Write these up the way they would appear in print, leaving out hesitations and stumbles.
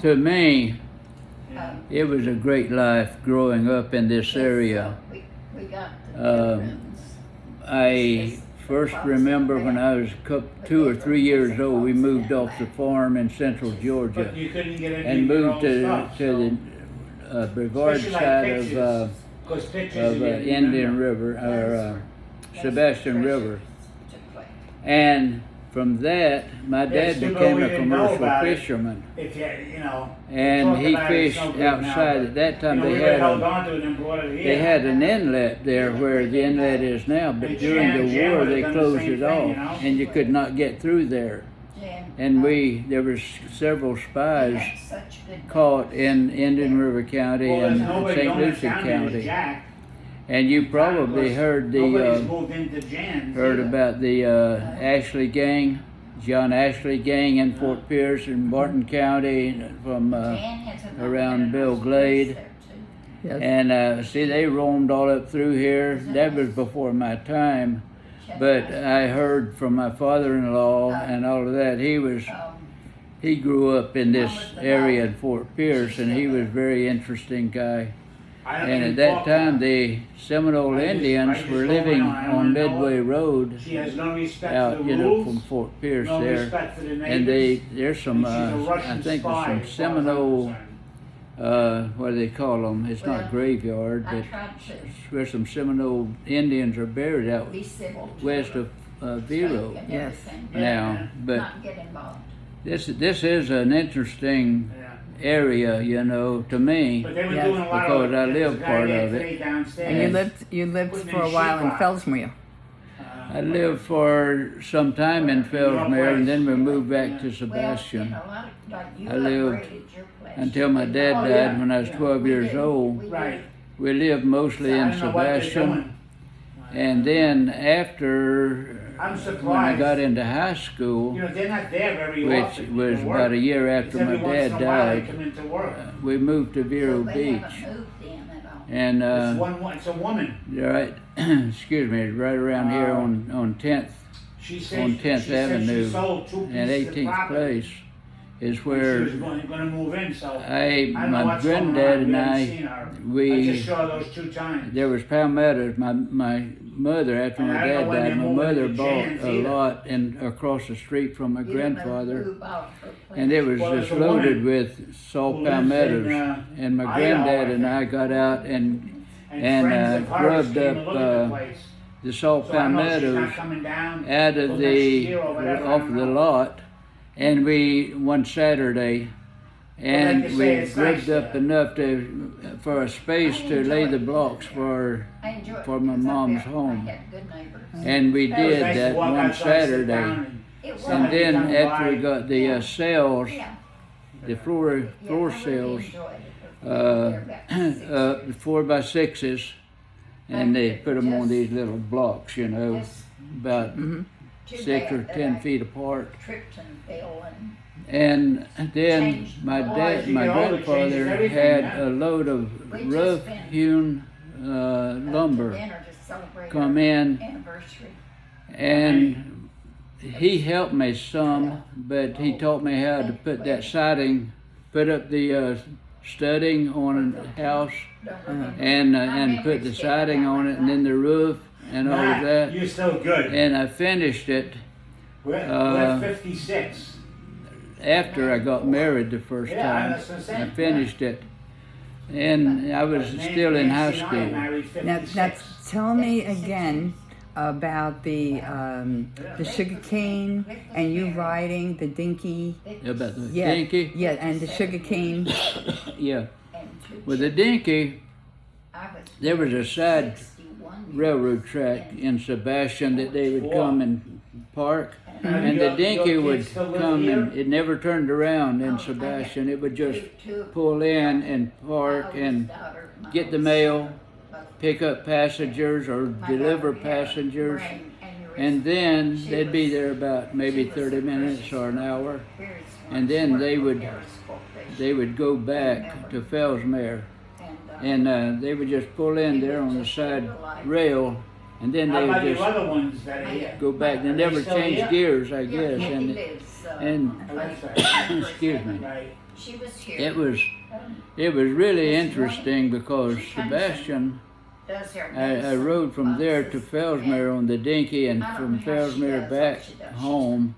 To me, it was a great life growing up in this area. I first remember when I was 2 or 3 years old, we moved off the farm in central Georgia and moved to the Brevard side of Indian River, or Sebastian River. And from that, my dad became a commercial fisherman, and he fished outside. At that time, they had an inlet there where the inlet is now, but during the war they closed it off, and you could not get through there. And there was several spies caught in Indian River County and St. Lucie County. And you probably heard about the Ashley gang, John Ashley gang in Fort Pierce in Martin County from around Bill Glade. Yes. And see, they roamed all up through here. That was before my time. But I heard from my father-in-law and all of that. He grew up in this area in Fort Pierce, and he was a very interesting guy. And at that time, the Seminole Indians were living on Midway Road, out, from Fort Pierce there. And there's some, I think there's some Seminole, what do they call them? It's not graveyard, but where some Seminole Indians are buried out west of Vero. Yes. Now, but this is an interesting area, to me, because I lived part of it. And you lived for a while in Fellsmere. I lived for some time in Fellsmere, and then we moved back to Sebastian. I lived until my dad died when I was 12 years old. We lived mostly in Sebastian, and then after, when I got into high school, which was about a year after my dad died, we moved to Vero Beach. And it's a woman. Right, excuse me, right around here on 10th Avenue and 18th Place is where my granddad and I just saw those 2 times. There was palmettos. My mother, after my dad died, my mother bought a lot across the street from my grandfather, and it was just loaded with salt palmettos. And my granddad and I got out and grubbed up the salt palmettos out of off of the lot. And one Saturday, and we grubbed up enough for a space to lay the blocks for my mom's home. And we did that one Saturday. And then after we got the cells, the floor cells, 4x6s, and they put them on these little blocks, about 6 or 10 feet apart. And then my grandfather had a load of rough-hewn lumber come in, and he helped me some, but he taught me how to put that siding, put up the studding on a house, and put the siding on it, and then the roof and all of that. You're so good. And I finished it. We're 56. After I got married the first time, I finished it, and I was still in high school. Now tell me again about the sugar cane and you riding the dinky. About the dinky? Yeah, and the sugar cane. Yeah. With the dinky, there was a side railroad track in Sebastian that they would come and park. And the dinky would come, and it never turned around in Sebastian. It would just pull in and park and get the mail, pick up passengers or deliver passengers, and then they'd be there about maybe 30 minutes or an hour, and then they would go back to Fellsmere, and they would just pull in there on the side rail. And then they would just go back. They never changed gears, I guess. And excuse me. She was here. it was really interesting because Sebastian, Does her I rode from there to Fellsmere on the dinky, and from Fellsmere back home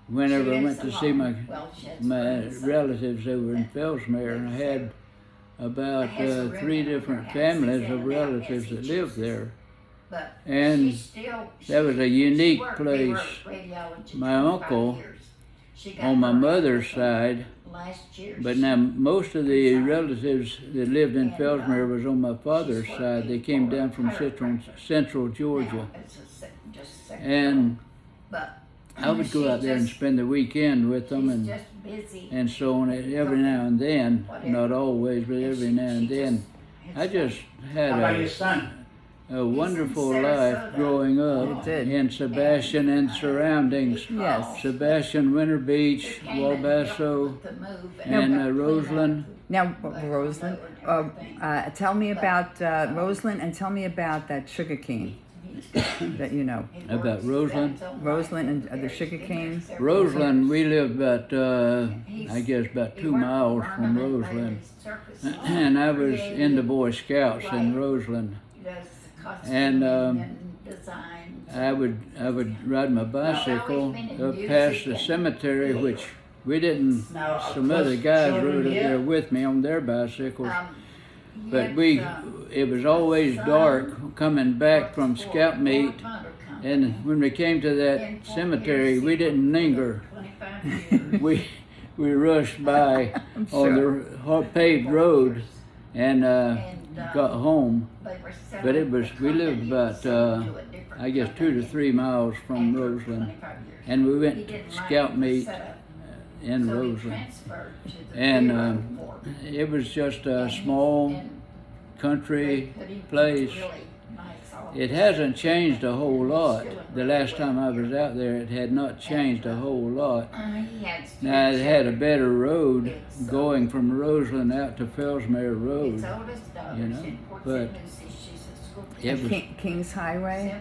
whenever I went to see my relatives over in Fellsmere. And I had about 3 different families of relatives that lived there. And that was a unique place. My uncle on my mother's side, but now most of the relatives that lived in Fellsmere was on my father's side. They came down from central Georgia. And I would go out there and spend the weekend with them and so on. Every now and then, not always, but every now and then. I just had How about your son? a wonderful life growing up in Sebastian and surroundings. Yes. Sebastian, Winter Beach, Walbasso, and Roseland. Now, Roseland, tell me about Roseland, and tell me about that sugar cane that you know. About Roseland? Roseland and the sugar cane. Roseland, we lived about, I guess, about 2 miles from Roseland. And I was in the Boy Scouts in Roseland. And I would ride my bicycle up past the cemetery, which we didn't, some other guys rode up there with me on their bicycles. But it was always dark coming back from scout meet, and when we came to that cemetery, we didn't linger. we rushed by on the paved road and got home. But we lived about, I guess, 2 to 3 miles from Roseland, and we went to scout meet in Roseland. And it was just a small country place. It hasn't changed a whole lot. The last time I was out there, it had not changed a whole lot. Now, it had a better road going from Roseland out to Fellsmere Road, you know, but it was, King's Highway?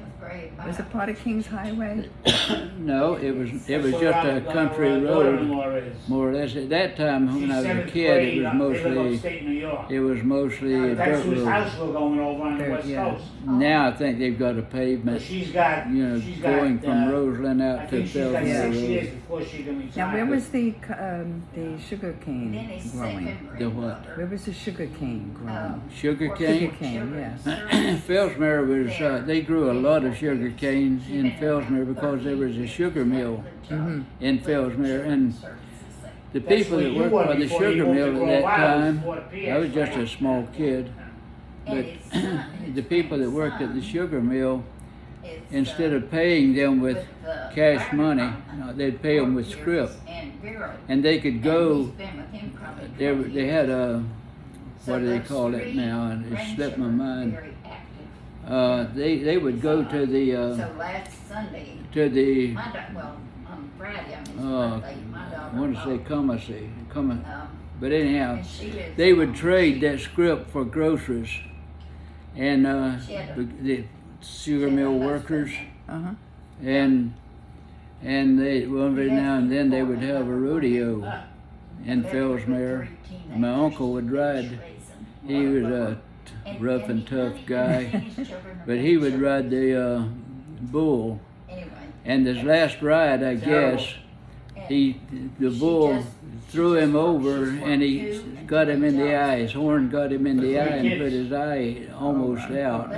Was it part of King's Highway? no, it was just a country road, more or less. At that time, when I was a kid, it was mostly a That's dirt whose road. house we're going over on the There, west yeah. coast. Now I think they've got a pavement, She's got, you know, she's going got, from Roseland I out to think she's got Fellsmere 6 years Road. before she can retire. Now, where was the sugar cane growing? The what? Where was the sugar cane growing? Sugar Sugar cane? cane, yes. Fellsmere was, they grew a lot of sugar cane in Fellsmere because there was a sugar mill in Fellsmere. And the people that worked for the sugar mill at that time, I was just a small kid, but the people that worked at the sugar mill, instead of paying them with cash money, they'd pay them with scrip. And they could go, they had a, what do they call it now, and it slipped my mind. They would go to the, So last Sunday, on Friday, I want to say commissary, but anyhow, and she lives they would trade that scrip for groceries, and the sugar mill workers, Uh-huh. and they, well, every now and then they would have a rodeo in Fellsmere. My uncle would ride. He was a rough and tough guy, but he would ride the bull. And this last ride, I guess, the bull threw him over and he got him in the eye. His horn got him in the eye and put his eye almost out.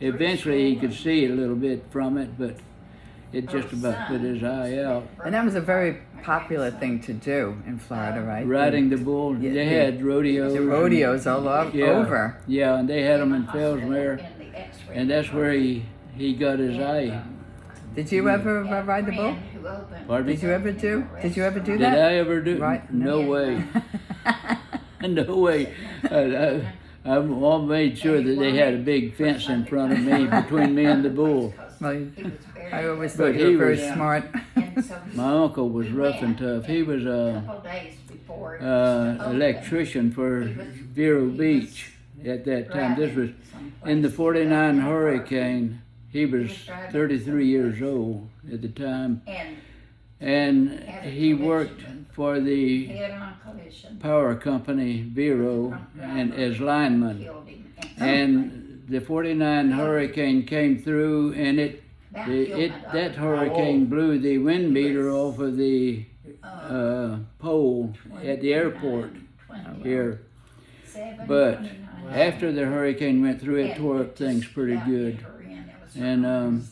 Eventually he could see a little bit from it, but it just about put his eye out. And that was a very popular thing to do in Florida, right? Riding the bull, they had rodeos. The rodeos all over. Yeah, and they had them in Fellsmere, and that's where he got his eye. Did you ever ride the bull? Pardon me? Did you ever do Did that? I ever do? Right. No way. No way. I made sure that they had a big fence in front of me, between me and the bull. Well, I always But thought you were very he was- smart. My uncle was rough and tough. He was a electrician for Vero Beach at that time. This was in the '49 hurricane. He was 33 years old at the time. and he worked for the Head on collision. power company Vero and as lineman. Killed him. And the 49 hurricane came through, and that hurricane blew the wind meter off of the pole at the airport here. But after the hurricane went through, it tore up things pretty good. And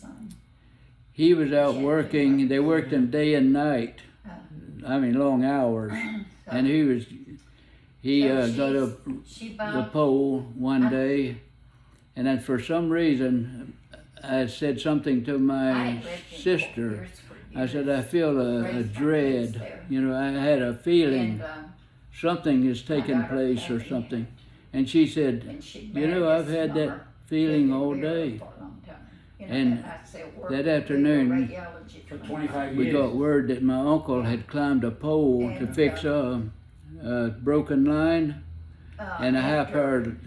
he was out working. They worked him day and night. I mean, long hours. And he got up the pole one day, and then for some reason, I said something to my sister. I said, I feel a dread. You know, I had a feeling something is taking place or something. And she said, you know, I've had that feeling all day. And that afternoon, For 25 we years. got word that my uncle had climbed a pole to fix a broken line, and a high-powered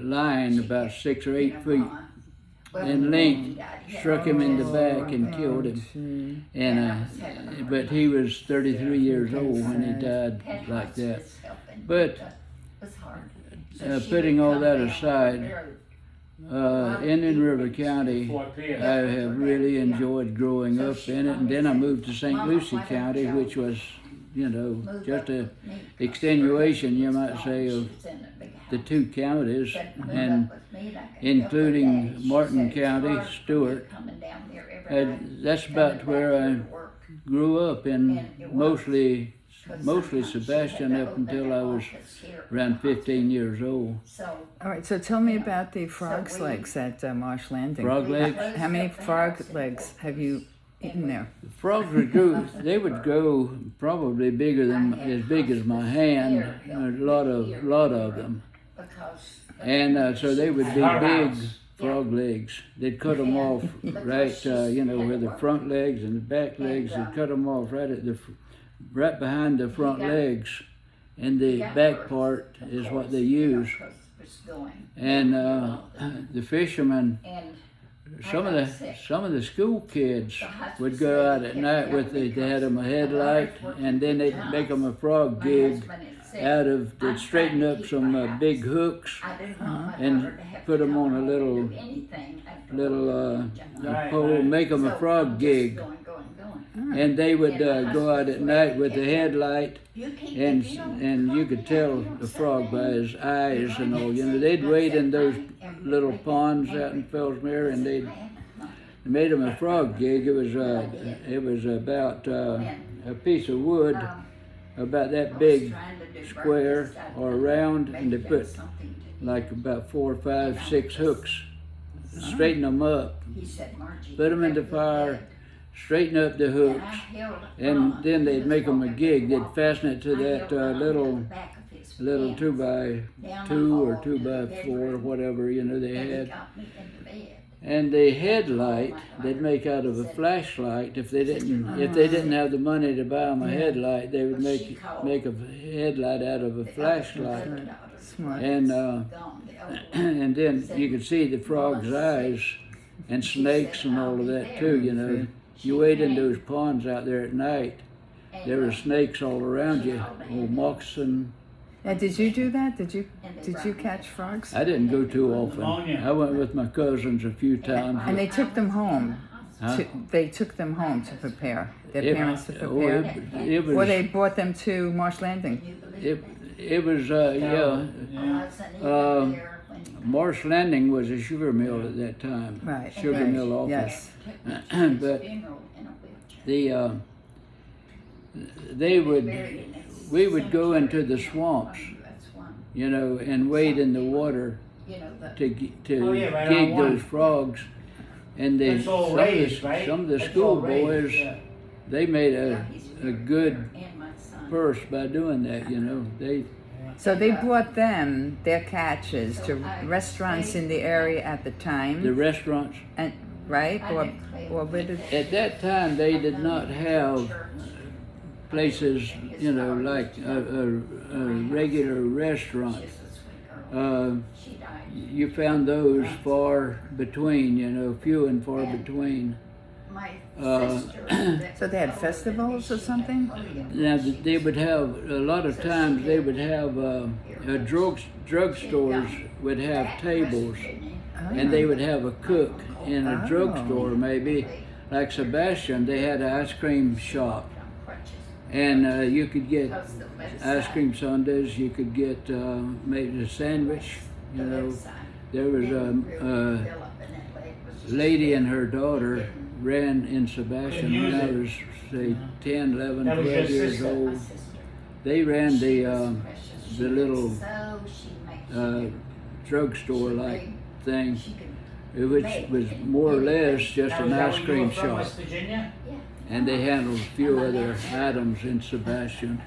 line about 6 or 8 feet in length struck him in the back and killed him. And but he was 33 years old when he died like that. But putting all that aside, Indian River County, I have really enjoyed growing up in it, and then I moved to St. Lucie County, which was, you know, just a extenuation, you might say, of the two counties, and including Martin County, Stewart. And that's about where I grew up, in mostly Sebastian up until I was around 15 years old. All right, so tell me about the frog's legs at Marsh Landing. Frog legs? How many frog legs have you eaten there? Frogs would grow, they would grow probably as big as my hand, a lot of them. And so they would be big frog legs. They'd cut them off right, you know, where the front legs and the back legs, they'd cut them off right behind the front legs, and the back part is what they use. And the fishermen, some of the school kids would go out at night they had them a headlight, and then they'd make them a frog gig they'd straighten up some big hooks and put them on a little pole, make them a frog gig. And they would go out at night with the headlight, and you could tell the frog by his eyes and all. You know, they'd wade in those little ponds out in Fellsmere, and they made them a frog gig. It was about a piece of wood about that big, square or round, and they put like about 4, 5, 6 hooks, straighten them up, put them in the fire, straighten up the hooks, and then they'd make them a gig. They'd fasten it to that little 2x2 or 2x4, whatever, you know, they had. And the headlight they'd make out of a flashlight. If they didn't have the money to buy them a headlight, they would make a headlight out of a flashlight. Smart. And and then you could see the frog's eyes, and snakes and all of that too. You know, you wade in those ponds out there at night, there were snakes all around you, old moccasin. Now, did you do that? Did you catch frogs? I didn't go too often. I went with my cousins a few times. And they took them home. Huh? They took them home to prepare. Their parents to prepare. It was, Or they brought them to Marsh Landing. it was Marsh Landing was a sugar mill at that time. Right. Sugar right. mill office. Yes. But we would go into the swamps, you know, and wade in the water to gig those frogs. And some of the school boys, they made a good purse by doing that, you know. So they brought their catches to restaurants in the area at the time. The restaurants, And right? Or where did at that time, they did not have places, you know, like a regular restaurant. You found those far between, you know, few and far between. my Uh, sister. that So they had was festivals or something? Oh, yeah. Now they would have a lot of times they would have drugstores would have tables, and they would have a cook in a Oh. drugstore maybe, like Sebastian. They had an ice cream shop, and you could get ice cream sundaes. You could get maybe a sandwich. You know, there was a lady and her daughter ran in Sebastian when I was say 10, 11, That was 12 your years sister. old. They ran the little drugstore like thing, which was more or less just Now, an is that ice where you cream were from, shop. West Virginia? And they handled a few other items in Sebastian.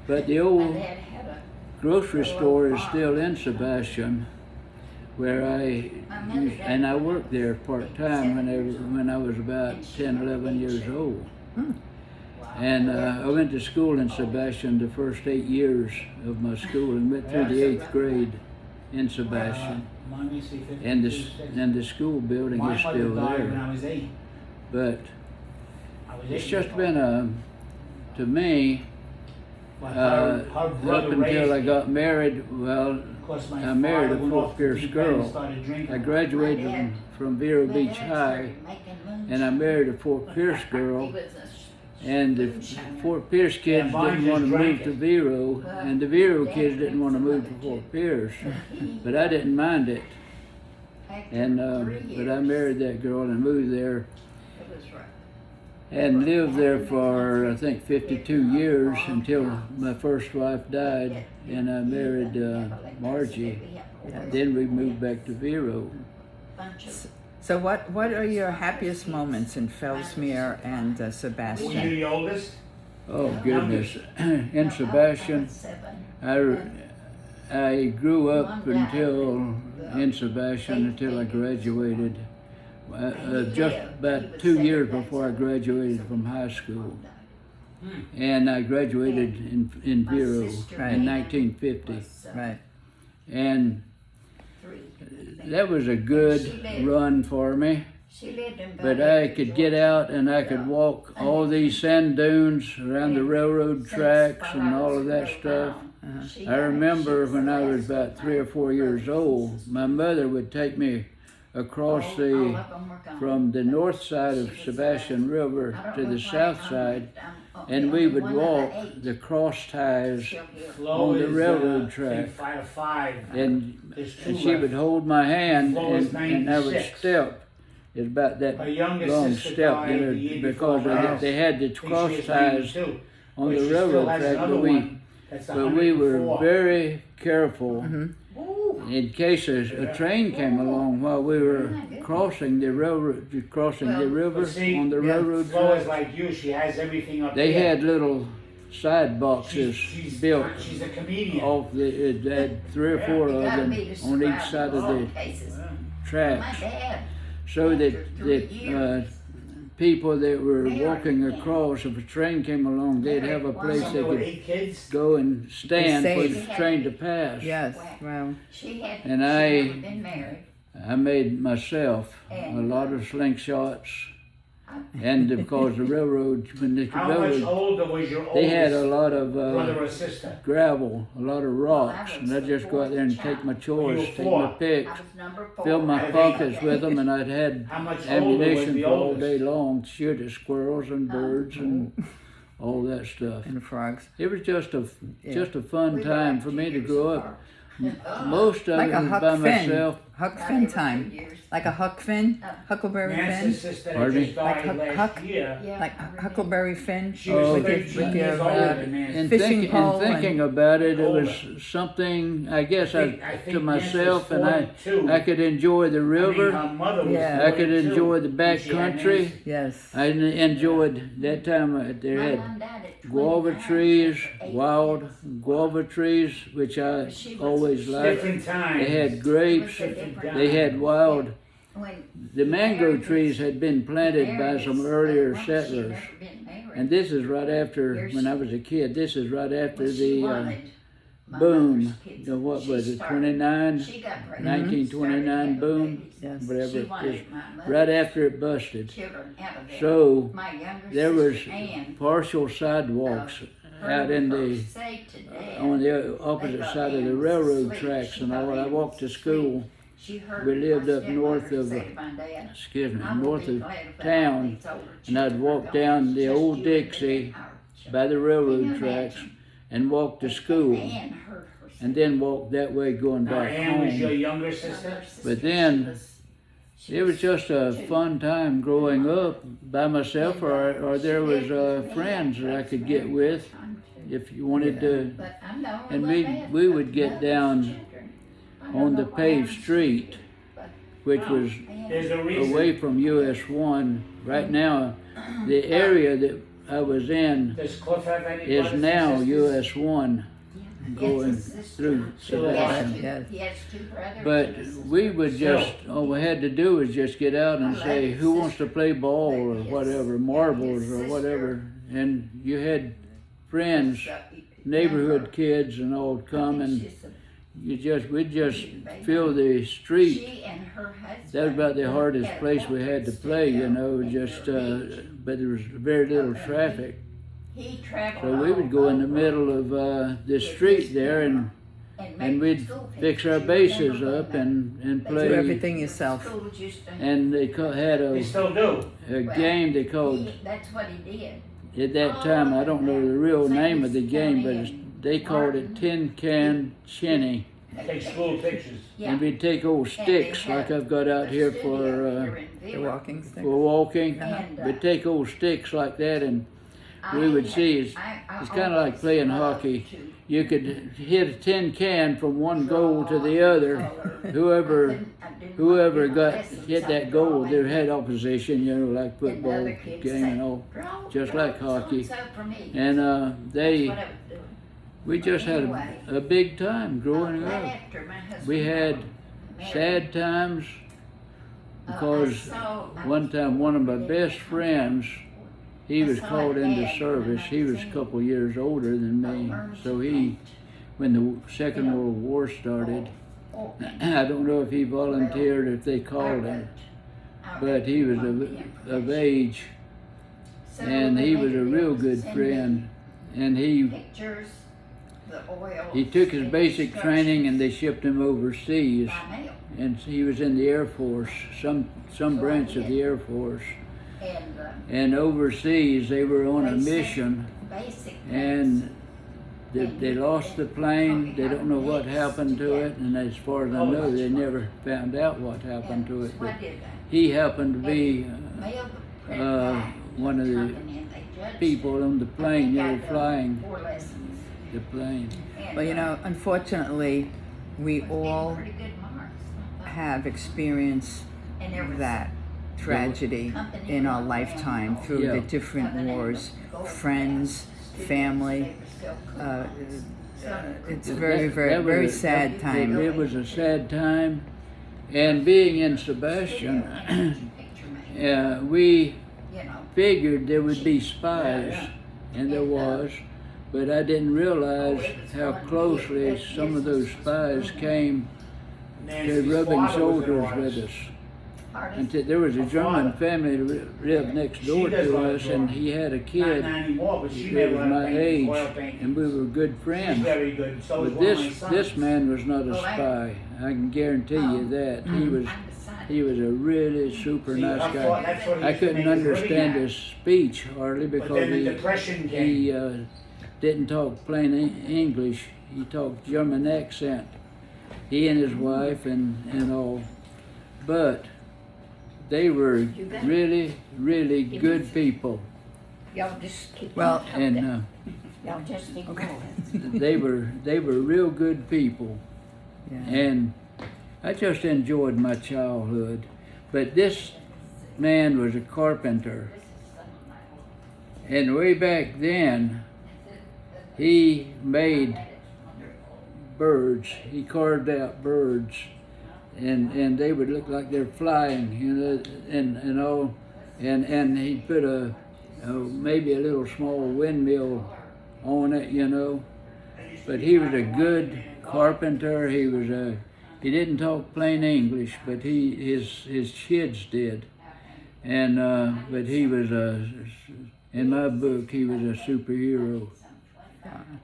But the old grocery store is still in Sebastian, where and I worked there part-time when I was about 10, 11 years old. And I went to school in Sebastian the first 8 years of my school and went through the 8th grade in Sebastian. And the school building My is mother still died when there. I was 8. But I was 8 it's years just old. been to me, But her up brother until raised I me. got married, well, Of course, my I married a father went Fort off the Pierce deep end and girl. started drinking. I graduated from Vero Beach High, and I married a Fort Pierce girl. And the Fort Pierce kids didn't want to move to Vero, and the Vero kids didn't want to move to Fort Pierce. But I didn't mind it, and but I married that girl and moved there and lived there for I think 52 years until my first wife died, and I married Margie. Then we moved back to Vero. So what are your happiest moments in Fellsmere and Were you Sebastian? the oldest? Oh goodness! In Sebastian, I grew up until in Sebastian until I graduated. Just about 2 years before I graduated from high school, and I graduated in Vero in 1950, Right. and that was a good run for me. But I could get out and I could walk all these sand dunes around the railroad tracks and all of that stuff. I remember when I was about 3 or 4 years old, my mother would take me across from the north side of Sebastian River to the south side, and we would walk the cross ties on the railroad track. 5 And There's two she would left. hold my hand, Flo is and I would 96. step. It's about that My youngest long sister step, died the year because before mine. they had the I think cross she is ties 92. on But the she still railroad has track, another one that's but we were 104. very careful in case a train came along while we were crossing the railroad, crossing the river But see, on the railroad Flo is track. like you. She has everything up They there. had little side boxes built She's a comedian. off it had 3 or 4 of them on each side of the tracks, so that people that were walking across, if a train came along, they'd have a place they With could 8 kids. go and stand for safe. the train to pass. Yes. Well. And I made myself a lot of slingshots, and because the railroad, when the How much railroad, older was your oldest they had a lot of brother or sister? gravel, a lot of rocks, and I'd just go out there and take my chores, take my picks, fill my I've pockets with them, and I'd had How much older was ammunition the for all oldest? day long to shoot at squirrels and birds and all that stuff. And frogs. It was just a fun time for me to grow up. Most of Like it a was Huck by Finn. myself. Huck Finn time. Like a Huck Finn? Huckleberry Nancy's Finn? sister Pardon that me? just died Like last Huck- year. Like Huckleberry Finn? She was Oh, with 13 your, years older uh, than Nancy. In fishing pole thinking and- about it, it was Older. something, I guess, I to think myself, Nancy's and 42. I could enjoy the I mean, river. her mother was Yeah. I could 42 enjoy the when back she had country. Nancy. Yes. I enjoyed that time. They had guava trees, wild guava trees, which I always liked. Different times. They had grapes. They had wild. The mango trees had been planted by some earlier settlers, and this is right after when I was a kid. This is right after my boom, mother's kids. what She was it, started- 29? She got pregnant. 1929 started having boom? babies. Yes. Whatever She it is, wanted my mother's right after it busted. children out of there. So My younger there was sister Ann, partial sidewalks her out in first the say to Dad, on the opposite side of the railroad tracks and all. I walked to school. she heard We lived my up north stepmother of say to my dad, excuse me, "I will north be of glad if all town, these older and I'd children walk are down gone. the Just old you and me Dixie and our by the children." railroad Can you tracks imagine? and walk to school, Ann heard her say and then walk that way going Now, back Ann was your home. younger sister? But then it was just a fun time growing up by myself, or there was friends that I could get with if you wanted to. But I'm the only And one we- that we would get loves down children. I don't on know the why paved I'm street, which was There's a reason. away from US 1. Right now, the area that I was in Does Cliff have any is brothers and now sisters? US 1 going Yes, his through sister. Sebastian. Yes. He has two brothers. But and a sister. we would just, all we had to do was just get out and say, who wants to play ball or whatever, marbles or whatever. And you had friends, neighborhood kids and all come, and we'd just fill the street. She and her husband. That was about the hardest had a place we had to play, you know, in just, their beach. but there was very little traffic. He traveled So we would go in the all middle of the street there and make we'd school fix our pictures. You bases remember up that? and Do play. everything yourself. Schools used to have- And they had They still do. a game they called, That's what he did. at that time, I don't know the real name of the game, but they called it Tin Can Shinny. Take school pictures. Yeah. And we'd take old sticks like I've got out here for The walking stick. walking. And, We'd take old sticks like that, and we would see it's kind of like playing hockey. You could hit a tin can from one goal to the other. Whoever got hit that goal, they had opposition, you know, like football game and all, just like hockey. And we just had a big time growing up. We had sad times because one time one of my best friends, he was called into service. He was a couple years older than me, so when the Second World War started, I don't know if he volunteered or if they called him, but he was of age, and he was a real good friend, and he took his basic training and they shipped him overseas, and he was in the Air Force, some branch of the Air Force. And overseas, they were on a mission, and they lost the plane. They don't know what happened to it, and as far as I know, they never found out what happened to it. But he happened to be one of the people on the plane. They were flying the plane. Well, you know, unfortunately, we all have experienced that tragedy in our lifetime through the different wars, friends, family. It's a very sad time. It was a sad time, and being in Sebastian, we figured there would be spies, and there was, but I didn't realize how closely some of those spies came to Nancy's rubbing father was in shoulders Orange. with us. And there was a German family that lived next door to us, and he had a Not kid anymore, but she that made was a lot of my paintings, oil age, paintings. and we were good She's friends. very good. So is But one of my this sons. man was not a spy. I can guarantee you that. He was a really super See, nice I thought guy. that's what he I used to couldn't make his living understand at. his speech hardly But because then the Depression came. he didn't talk plain English. He talked German accent. He and his wife and all. But they were really, really good people. Y'all just keep Well, And y'all just keep Okay. going. they were real good people. Yeah. And I just enjoyed my childhood. But this man was a carpenter. And way back then, he made birds. He carved out birds. And they would look like they're flying, you know, and all. And he put maybe a little small windmill on it, you know. but he was a good carpenter. He didn't talk plain English, but his kids did. And but he was in my book, he was a superhero.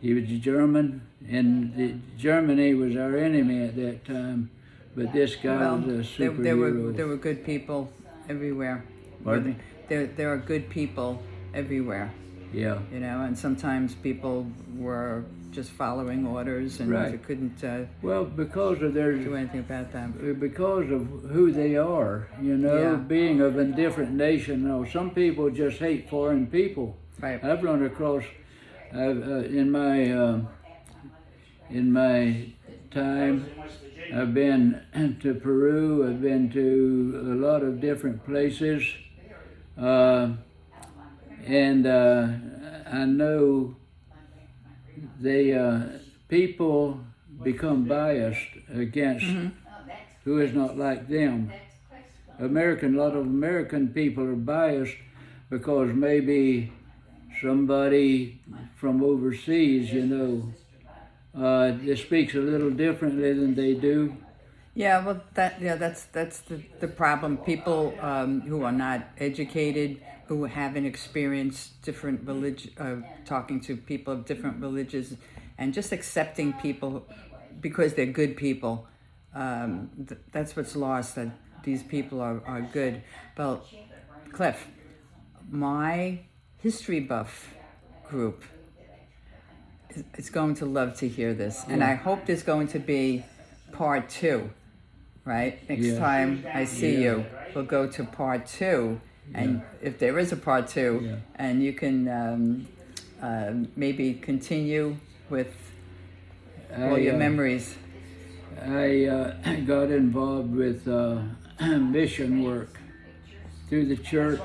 He was German, and Germany was our enemy at that time. But this guy Well, was a superhero. there were good people everywhere. Pardon me? There are good people everywhere, Yeah. you know, and sometimes people were just following orders and Right. you couldn't Well, because of their do anything about that. because of who they are, you know, Yeah. being of a different nation. You know, some people just hate foreign people. Right. I've run across, in my time, I've been to Peru. I've been to a lot of different places, and I know people become biased against who is not like them. A lot of American people are biased because maybe somebody from overseas, you know, that speaks a little differently than they do. Yeah, well, that's the problem. People who are not educated, who haven't experienced different talking to people of different religions, and just accepting people because they're good people. That's what's lost. That these people are good. Well, Cliff, my history buff group is going to love to hear this, and I hope there's going to be part 2. Right? Next Yeah. time I see you, we'll go to part 2. And if there is a part 2, and you can maybe continue with all your memories. I got involved with mission work through the church,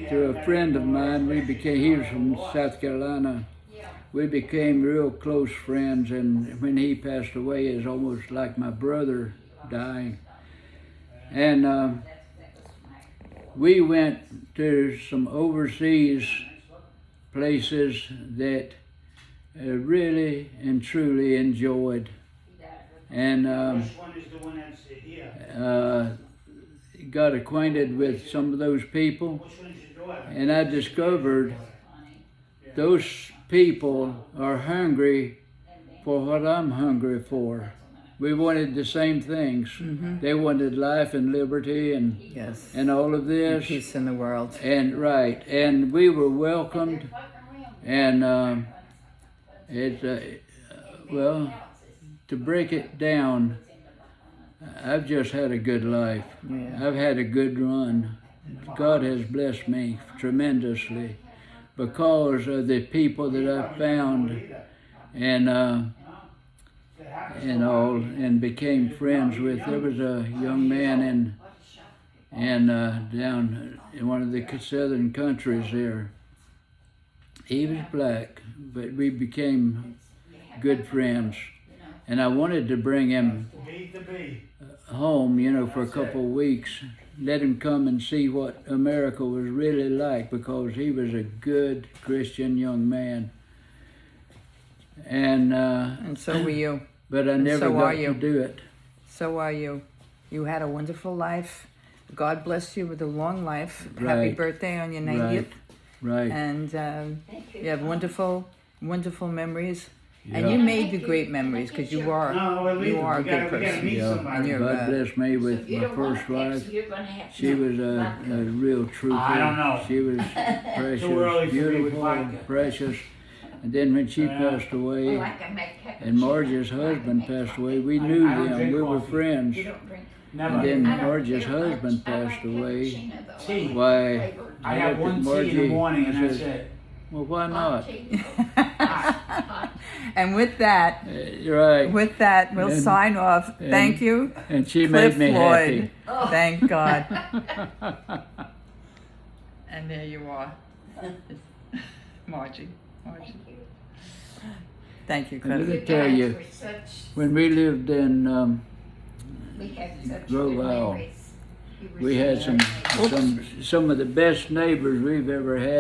through a friend of mine. He was from South Carolina. We became real close friends, and when he passed away, it was almost like my brother dying. And we went to some overseas places that really and truly enjoyed. And got acquainted with some of those people, and I discovered those people are hungry for what I'm hungry for. We wanted the same things. They wanted life and liberty and Yes. and all of this. Peace in the world. And right, and we were welcomed, and well, to break it down, I've just had a good life. Yeah. I've had a good run. God has blessed me tremendously because of the people that I've found, and all, and became friends with. There was a young man down in one of the southern countries there. He was black, but we became good friends. And I wanted to bring him home, you know, for a couple of weeks. Let him come and see what America was really like, because he was a good Christian young man. And so were you. But I never so got are you. to do it. So are you. You had a wonderful life. God bless you with a long life. Happy Right. birthday on your 90th. Right. And you have wonderful, wonderful memories. And Yeah. you made the great memories because you are a good person. meet Yeah. somebody. And you're, God bless me with my first wife. She was a real trooper. I don't know. She was precious, Too early for me with beautiful, vodka. precious. And then when she passed away, and Marge's husband passed away, we knew I don't them. drink We were coffee. friends. Never. And then Marge's husband passed away. Tea. Why? I have looked at one tea in the Margie morning and and that's said, it. well, why not? And with that, Right. we'll And- sign off. and- Thank you, And she Cliff made me Floyd. happy. Thank God. And there you are, Margie. Thank you, I'm Cliff. gonna tell you, when we lived in Grove Isle, we had some of the best neighbors we've ever had.